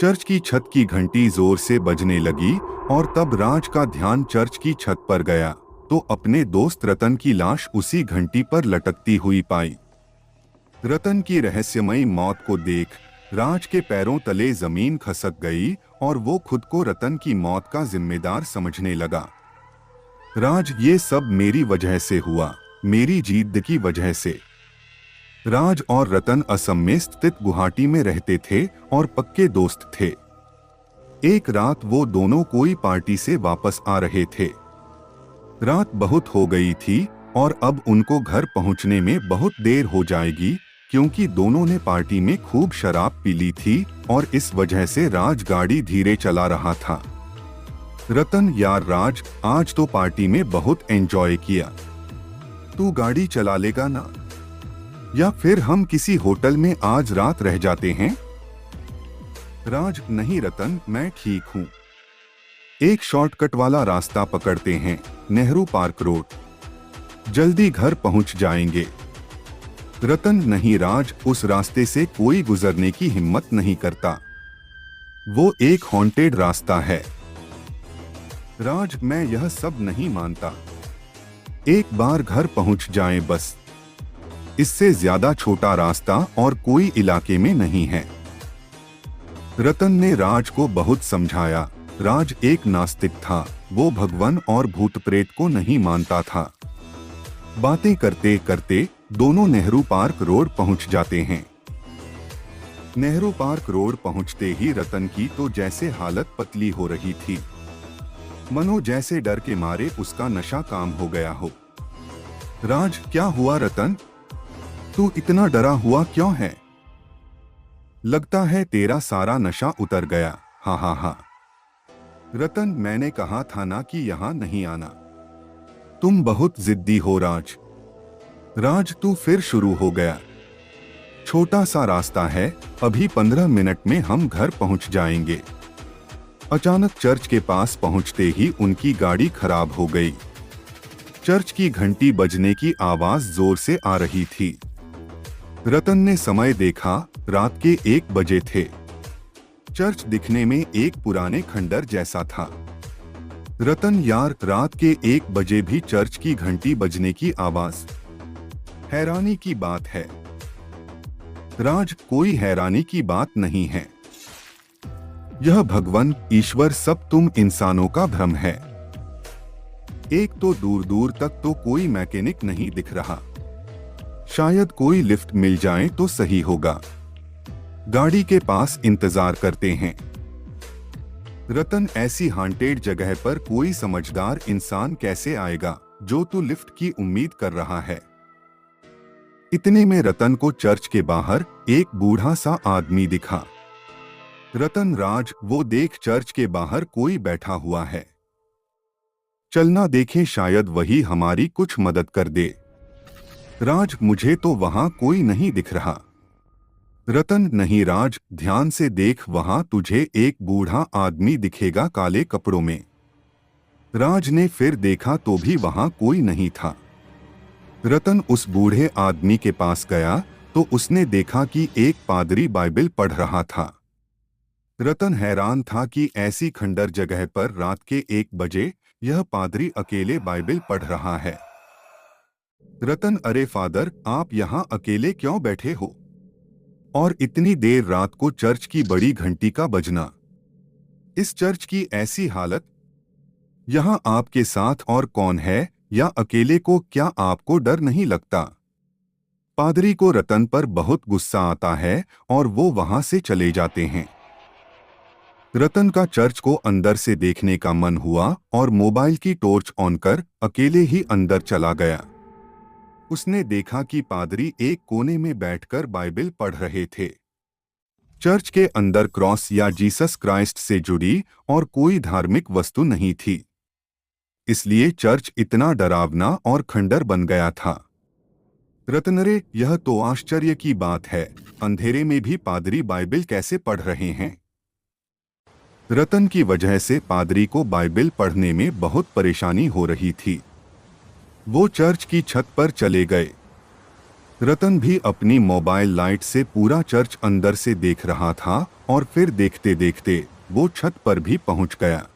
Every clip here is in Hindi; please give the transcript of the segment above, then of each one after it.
चर्च की छत की घंटी जोर से बजने लगी और तब राज का ध्यान चर्च की छत पर गया तो अपने दोस्त रतन की लाश उसी घंटी पर लटकती हुई पाई। रतन की रहस्यमयी मौत को देख राज के पैरों तले जमीन खसक गई और वो खुद को रतन की मौत का जिम्मेदार समझने लगा। राज, ये सब मेरी वजह से हुआ, मेरी जिद की वजह से। राज और रतन असम में स्थित गुवाहाटी में रहते थे और पक्के दोस्त थे। एक रात वो दोनों कोई पार्टी से वापस आ रहे थे। रात बहुत हो गई थी और अब उनको घर पहुंचने में बहुत देर हो जाएगी क्योंकि दोनों ने पार्टी में खूब शराब पी ली थी और इस वजह से राज गाड़ी धीरे चला रहा था। रतन, यार राज, आज तो पार्टी में बहुत एंजॉय किया। तू गाड़ी चला लेगा ना? या फिर हम किसी होटल में आज रात रह जाते हैं? राज, नहीं रतन, मैं ठीक हूँ। एक शॉर्टकट वाला रास्ता पकड़ते हैं, नेहरू पार्क रोड। जल्दी घर पहुंच जाएंगे। रतन, नहीं राज, उस रास्ते से कोई गुजरने की हिम्मत नहीं करता। वो एक हॉन्टेड रास्ता है। राज, मैं यह सब नहीं मानता। एक बार घर पहुंच जाएं बस। इससे ज्यादा छोटा रास्ता और कोई इलाके में नहीं है। रतन ने राज को बहुत समझाया। राज एक नास्तिक था, वो भगवान और भूत प्रेत को नहीं मानता था। बातें करते करते दोनों नेहरू पार्क रोड पहुंच जाते हैं। नेहरू पार्क रोड पहुंचते ही रतन की तो जैसे हालत पतली हो रही थी, मनो जैसे डर के मारे उसका नशा काम हो गया हो। राज, क्या हुआ रतन? तू इतना डरा हुआ क्यों है? लगता है तेरा सारा नशा उतर गया। हाँ हाँ हाँ। रतन, मैंने कहा था ना कि यहाँ नहीं आना। तुम बहुत जिद्दी हो राज। राज, तू फिर शुरू हो गया। छोटा सा रास्ता है, अभी 15 मिनट में हम घर पहुंच जाएंगे। अचानक चर्च के पास पहुंचते ही उनकी गाड़ी खराब हो गई। चर्च की घंटी बजने की आवाज जोर से आ रही थी। रतन ने समय देखा, रात के 1 बजे थे। चर्च दिखने में एक पुराने खंडर जैसा था। रतन, यार, रात के 1 बजे भी चर्च की घंटी बजने की आवाज। हैरानी की बात है। राज, कोई हैरानी की बात नहीं है। यह भगवान, ईश्वर, सब तुम इंसानों का भ्रम है। एक तो दूर दूर तक तो कोई मैकेनिक नहीं दिख रहा। शायद कोई लिफ्ट मिल जाए तो सही होगा। गाड़ी के पास इंतजार करते हैं। रतन, ऐसी हांटेड जगह पर कोई समझदार इंसान कैसे आएगा जो तू लिफ्ट की उम्मीद कर रहा है? इतने में रतन को चर्च के बाहर एक बूढ़ा सा आदमी दिखा। रतन, राज, वो देख, चर्च के बाहर कोई बैठा हुआ है। चलना देखें, शायद वही हमारी कुछ मदद कर दे। राज, मुझे तो वहां कोई नहीं दिख रहा। रतन, नहीं राज, ध्यान से देख, वहां तुझे एक बूढ़ा आदमी दिखेगा काले कपड़ों में। राज ने फिर देखा तो भी वहां कोई नहीं था। रतन उस बूढ़े आदमी के पास गया तो उसने देखा कि एक पादरी बाइबल पढ़ रहा था। रतन हैरान था कि ऐसी खंडर जगह पर रात के 1 बजे यह पादरी अकेले बाइबल पढ़ रहा है। रतन, अरे फादर, आप यहाँ अकेले क्यों बैठे हो? और इतनी देर रात को चर्च की बड़ी घंटी का बजना, इस चर्च की ऐसी हालत, यहाँ आपके साथ और कौन है या अकेले को क्या आपको डर नहीं लगता? पादरी को रतन पर बहुत गुस्सा आता है और वो वहां से चले जाते हैं। रतन का चर्च को अंदर से देखने का मन हुआ और मोबाइल की टॉर्च ऑन कर अकेले ही अंदर चला गया। उसने देखा कि पादरी एक कोने में बैठकर बाइबल पढ़ रहे थे। चर्च के अंदर क्रॉस या जीसस क्राइस्ट से जुड़ी और कोई धार्मिक वस्तु नहीं थी, इसलिए चर्च इतना डरावना और खंडर बन गया था। रतनरे, यह तो आश्चर्य की बात है, अंधेरे में भी पादरी बाइबल कैसे पढ़ रहे हैं? रतन की वजह से पादरी को बाइबल पढ़ने में बहुत परेशानी हो रही थी। वो चर्च की छत पर चले गए। रतन भी अपनी मोबाइल लाइट से पूरा चर्च अंदर से देख रहा था और फिर देखते देखते वो छत पर भी पहुंच गया।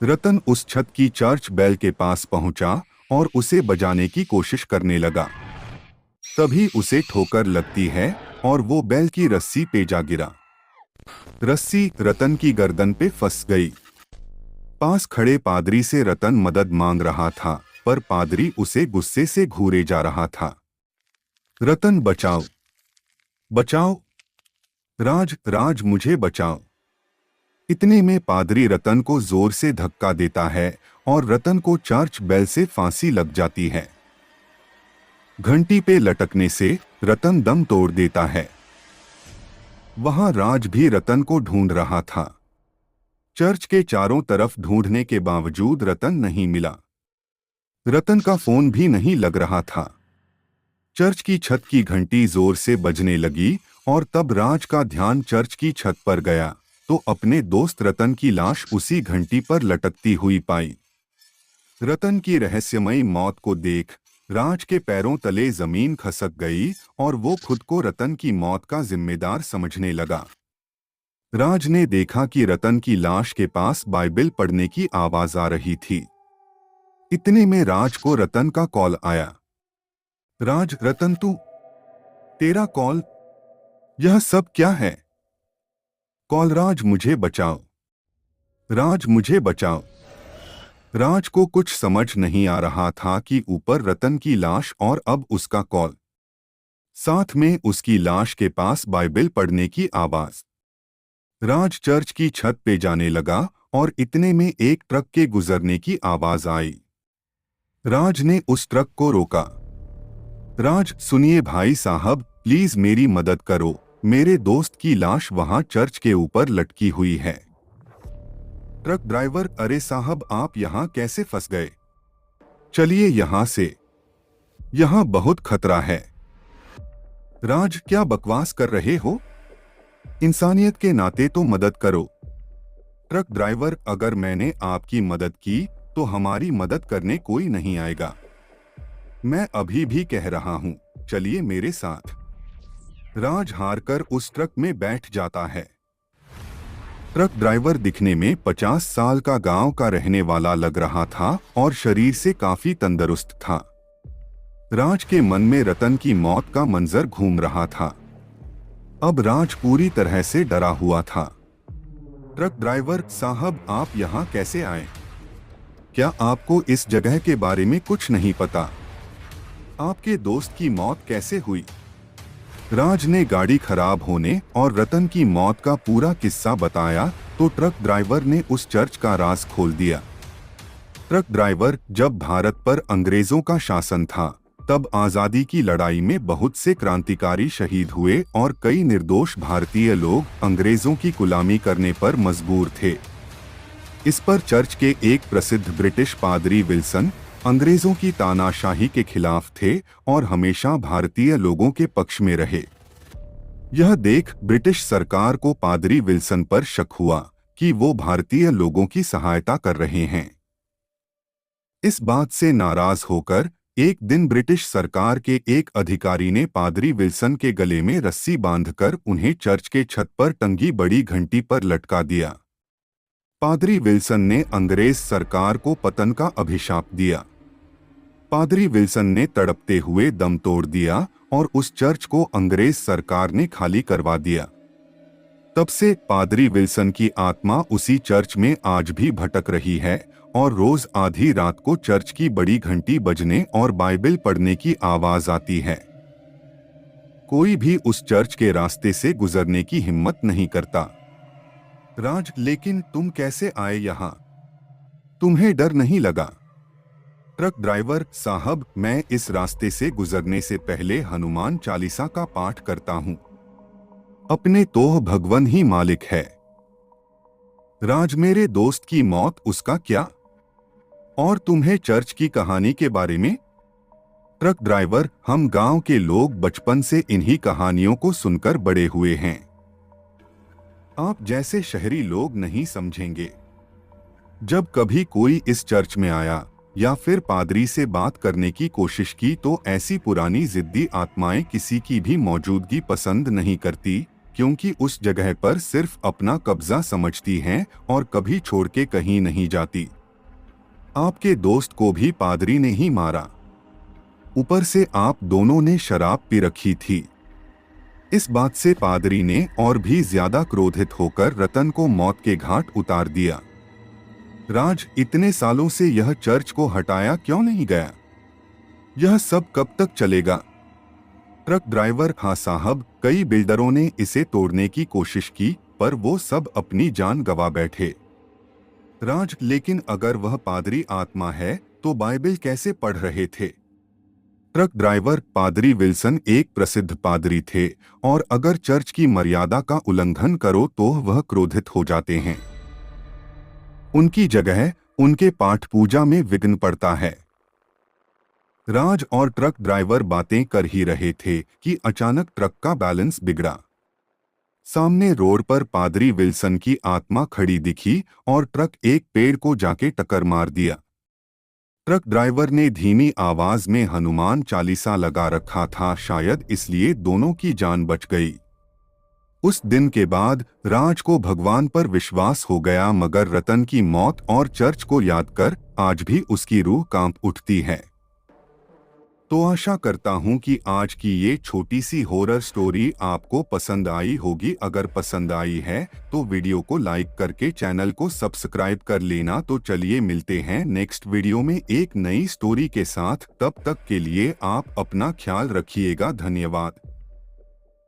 रतन उस छत की चर्च बेल के पास पहुंचा और उसे बजाने की कोशिश करने लगा। तभी उसे ठोकर लगती है और वो बेल की रस्सी पे जा गिरा। रस्सी रतन की गर्दन पे फंस गई। पास खड़े पादरी से रतन मदद मांग रहा था, पर पादरी उसे गुस्से से घूरे जा रहा था। रतन बचाओ, बचाओ, राज राज मुझे बचाओ। इतने में पादरी रतन को जोर से धक्का देता है और रतन को चर्च बेल से फांसी लग जाती है। घंटी पे लटकने से रतन दम तोड़ देता है। वहां राज भी रतन को ढूंढ रहा था। चर्च के चारों तरफ ढूंढने के बावजूद रतन नहीं मिला। रतन का फोन भी नहीं लग रहा था। चर्च की छत की घंटी जोर से बजने लगी और तब राज का ध्यान चर्च की छत पर गया तो अपने दोस्त रतन की लाश उसी घंटी पर लटकती हुई पाई। रतन की रहस्यमयी मौत को देख राज के पैरों तले जमीन खसक गई और वो खुद को रतन की मौत का जिम्मेदार समझने लगा। राज ने देखा कि रतन की लाश के पास बाइबल पढ़ने की आवाज आ रही थी। इतने में राज को रतन का कॉल आया। राज, रतन तू, तेरा कॉल, यह सब क्या है? कॉल, राज मुझे बचाओ, राज मुझे बचाओ। राज को कुछ समझ नहीं आ रहा था कि ऊपर रतन की लाश और अब उसका कॉल, साथ में उसकी लाश के पास बाइबल पढ़ने की आवाज। राज चर्च की छत पे जाने लगा और इतने में एक ट्रक के गुजरने की आवाज आई। राज ने उस ट्रक को रोका। राज, सुनिए भाई साहब, प्लीज मेरी मदद करो, मेरे दोस्त की लाश वहां चर्च के ऊपर लटकी हुई है। ट्रक ड्राइवर, अरे साहब आप यहां कैसे फंस गए? चलिए यहां से, यहां बहुत खतरा है। राज, क्या बकवास कर रहे हो? इंसानियत के नाते तो मदद करो। ट्रक ड्राइवर, अगर मैंने आपकी मदद की तो हमारी मदद करने कोई नहीं आएगा। मैं अभी भी कह रहा हूं, चलिए मेरे साथ। राज हार कर उस ट्रक में बैठ जाता है। ट्रक ड्राइवर दिखने में 50 साल का गांव का रहने वाला लग रहा था और शरीर से काफी तंदुरुस्त था। राज के मन में रतन की मौत का मंजर घूम रहा था। अब राज पूरी तरह से डरा हुआ था। ट्रक ड्राइवर साहब, आप यहाँ कैसे आए? क्या आपको इस जगह के बारे में कुछ नहीं पता? आपके दोस्त की मौत कैसे हुई? राज ने गाड़ी खराब होने और रतन की मौत का पूरा किस्सा बताया तो ट्रक ड्राइवर ने उस चर्च का राज खोल दिया। ट्रक ड्राइवर, जब भारत पर अंग्रेजों का शासन था तब आजादी की लड़ाई में बहुत से क्रांतिकारी शहीद हुए और कई निर्दोष भारतीय लोग अंग्रेजों की गुलामी करने पर मजबूर थे। इस पर चर्च के एक प्रसिद्ध ब्रिटिश पादरी विल्सन अंग्रेजों की तानाशाही के खिलाफ थे और हमेशा भारतीय लोगों के पक्ष में रहे। यह देख ब्रिटिश सरकार को पादरी विल्सन पर शक हुआ कि वो भारतीय लोगों की सहायता कर रहे हैं। इस बात से नाराज होकर एक दिन ब्रिटिश सरकार के एक अधिकारी ने पादरी विल्सन के गले में रस्सी बांधकर उन्हें चर्च के छत पर टंगी बड़ी घंटी पर लटका दिया। पादरी विल्सन ने अंग्रेज सरकार को पतन का अभिशाप दिया। पादरी विल्सन ने तड़पते हुए दम तोड़ दिया और उस चर्च को अंग्रेज सरकार ने खाली करवा दिया। तब से पादरी विल्सन की आत्मा उसी चर्च में आज भी भटक रही है और रोज आधी रात को चर्च की बड़ी घंटी बजने और बाइबल पढ़ने की आवाज आती है। कोई भी उस चर्च के रास्ते से गुजरने की हिम्मत नहीं करता। राज, लेकिन तुम कैसे आए यहाँ? तुम्हें डर नहीं लगा? ट्रक ड्राइवर साहब, मैं इस रास्ते से गुजरने से पहले हनुमान चालीसा का पाठ करता हूँ। अपने तोह भगवान ही मालिक है। राज, मेरे दोस्त की मौत, उसका क्या? और तुम्हें चर्च की कहानी के बारे में? ट्रक ड्राइवर, हम गांव के लोग बचपन से इन्हीं कहानियों को सुनकर बड़े हुए हैं। आप जैसे शहरी लोग नहीं समझेंगे। जब कभी कोई इस चर्च में आया या फिर पादरी से बात करने की कोशिश की तो ऐसी पुरानी जिद्दी आत्माएं किसी की भी मौजूदगी पसंद नहीं करती, क्योंकि उस जगह पर सिर्फ अपना कब्जा समझती हैं और कभी छोड़ के कहीं नहीं जाती। आपके दोस्त को भी पादरी ने ही मारा। ऊपर से आप दोनों ने शराब पी रखी थी। इस बात से पादरी ने और भी ज्यादा क्रोधित होकर रतन को मौत के घाट उतार दिया। राज, इतने सालों से यह चर्च को हटाया क्यों नहीं गया? यह सब कब तक चलेगा? ट्रक ड्राइवर: हाँ साहब, कई बिल्डरों ने इसे तोड़ने की कोशिश की, पर वो सब अपनी जान गंवा बैठे। राज, लेकिन अगर वह पादरी आत्मा है तो बाइबल कैसे पढ़ रहे थे? ट्रक ड्राइवर: पादरी विल्सन एक प्रसिद्ध पादरी थे और अगर चर्च की मर्यादा का उल्लंघन करो तो वह क्रोधित हो जाते हैं। उनकी जगह उनके पाठ पूजा में विघ्न पड़ता है। राज और ट्रक ड्राइवर बातें कर ही रहे थे कि अचानक ट्रक का बैलेंस बिगड़ा। सामने रोड पर पादरी विल्सन की आत्मा खड़ी दिखी और ट्रक एक पेड़ को जाके टक्कर मार दिया। ट्रक ड्राइवर ने धीमी आवाज में हनुमान चालीसा लगा रखा था, शायद इसलिए दोनों की जान बच गई। उस दिन के बाद राज को भगवान पर विश्वास हो गया, मगर रतन की मौत और चर्च को याद कर आज भी उसकी रूह कांप उठती है। तो आशा करता हूं कि आज की ये छोटी सी हॉरर स्टोरी आपको पसंद आई होगी। अगर पसंद आई है तो वीडियो को लाइक करके चैनल को सब्सक्राइब कर लेना। तो चलिए मिलते हैं नेक्स्ट वीडियो में एक नई स्टोरी के साथ। तब तक के लिए आप अपना ख्याल रखिएगा। धन्यवाद।